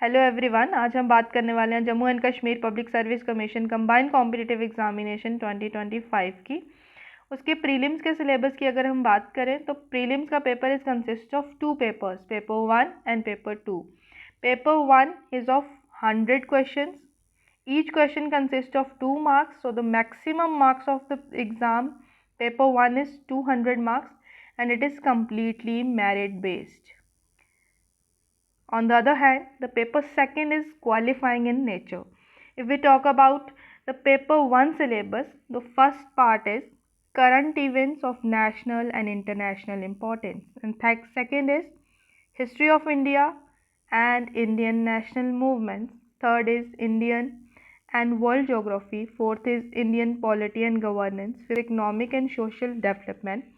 Hello everyone, आज हम बात करने वाले हैं Jammu and Kashmir public service commission combined competitive examination 2025 की। उसके प्रीलिम्स के सिलेबस की अगर हम बात करें तो प्रीलिम्स का paper is consist of 2 papers, paper 1 and paper 2। Paper 1 is of 100 questions. Each question consists of 2 marks, so the maximum marks of the exam paper 1 is 200 marks and it is completely merit based. On the other hand, the paper 2 is qualifying in nature. If we talk about the paper 1 syllabus, the first part is current events of national and international importance, and second is history of India and Indian national movements. Third is Indian and world geography. Fourth is Indian polity and governance, economic and social development.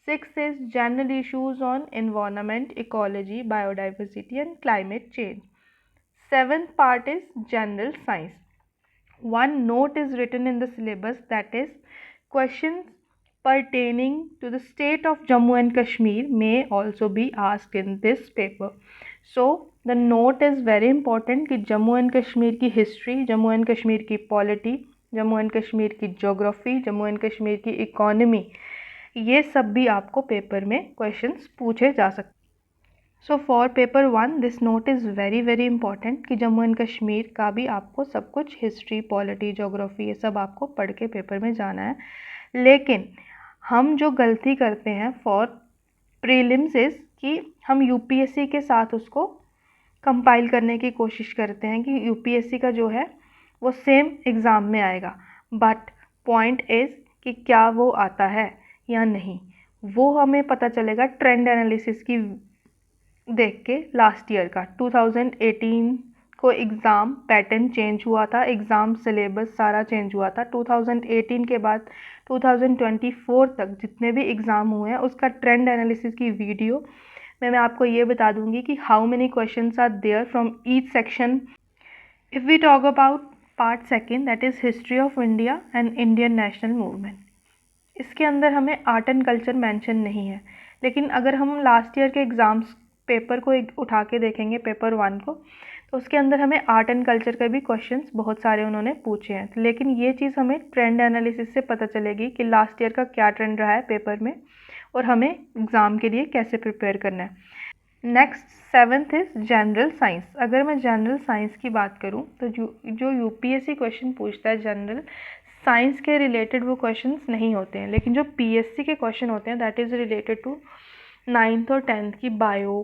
Sixth is general issues on environment, ecology, biodiversity and climate change. Seventh part is general science. One note is written in the syllabus, that is questions pertaining to the state of Jammu and Kashmir may also be asked in this paper. So the note is very important कि Jammu and Kashmir की history, Jammu and Kashmir की polity, Jammu and Kashmir की geography, Jammu and Kashmir की economy, ये सब भी आपको paper में क्वेश्चंस पूछे जा सकते। So for paper 1 this note is very very important कि जम्मू एंड कश्मीर का भी आपको सब कुछ हिस्ट्री, पॉलिटी, ज्योग्राफी ये सब आपको पढ़ के पेपर में जाना है। लेकिन हम जो गलती करते हैं फॉर प्रीलिम्स इज़ कि हम यूपीएससी के साथ उसको कंपाइल करने की कोशिश करते हैं कि यूपीएससी का जो है वो सेम एग्ज़ाम में आएगा, बट पॉइंट इज़ कि क्या वो आता है या नहीं, वो हमें पता चलेगा ट्रेंड एनालिसिस की देख के। लास्ट ईयर का 2018 को एग्ज़ाम पैटर्न चेंज हुआ था, एग्ज़ाम सिलेबस सारा चेंज हुआ था। 2018 के बाद 2024 तक जितने भी एग्ज़ाम हुए हैं उसका ट्रेंड एनालिसिस की वीडियो में मैं आपको ये बता दूंगी कि how many questions are there from each section. If we talk about part second, that is history of India and Indian national movement, इसके अंदर हमें आर्ट एंड कल्चर मेंशन नहीं है। लेकिन अगर हम लास्ट ईयर के एग्ज़ाम्स पेपर को उठा के देखेंगे, पेपर 1 को, तो उसके अंदर हमें आर्ट एंड कल्चर के भी क्वेश्चंस बहुत सारे उन्होंने पूछे हैं। लेकिन ये चीज़ हमें ट्रेंड एनालिसिस से पता चलेगी कि लास्ट ईयर का क्या ट्रेंड रहा है पेपर में और हमें एग्ज़ाम के लिए कैसे प्रिपेयर करना है। Next 7th is general science. अगर मैं जनरल साइंस की बात करूँ तो जो यूपीएससी क्वेश्चन पूछता है जनरल साइंस के रिलेटेड वो क्वेश्चंस नहीं होते हैं, लेकिन जो पीएससी के क्वेश्चन होते हैं that is related to 9th और 10th की बायो।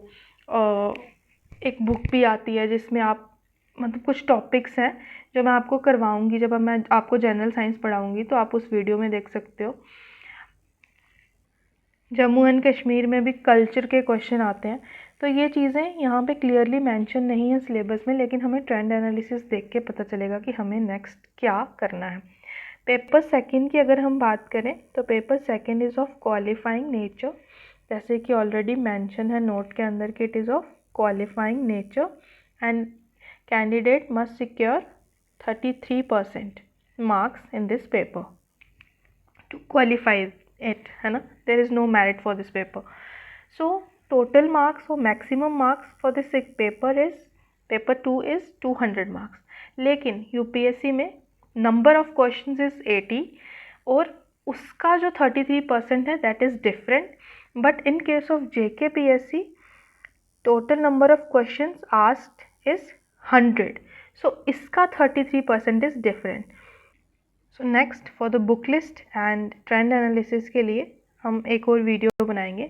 एक बुक भी आती है जिसमें आप मतलब कुछ टॉपिक्स हैं जो मैं आपको करवाऊंगी, जब मैं आपको जनरल साइंस पढ़ाऊंगी तो आप उस वीडियो में देख सकते हो। जम्मू एंड कश्मीर में भी कल्चर के क्वेश्चन आते हैं, तो ये चीज़ें यहाँ पे क्लियरली मेंशन नहीं है सिलेबस में, लेकिन हमें ट्रेंड एनालिसिस देख के पता चलेगा कि हमें नेक्स्ट क्या करना है। पेपर 2 की अगर हम बात करें तो paper 2 is of qualifying nature, जैसे कि ऑलरेडी मेंशन है नोट के अंदर कि it is of qualifying nature and candidate must secure 33% marks in this paper to qualify it, है ना। There is no merit for this paper. So total marks और maximum marks for this paper is, paper 2 is 200 marks. लेकिन UPSC में number of questions is 80 और उसका जो 33% है that is different. But in case of JKPSC total number of questions asked is 100, सो इसका 33% is different. So next for the book list and trend analysis के लिए हम एक और वीडियो बनाएंगे।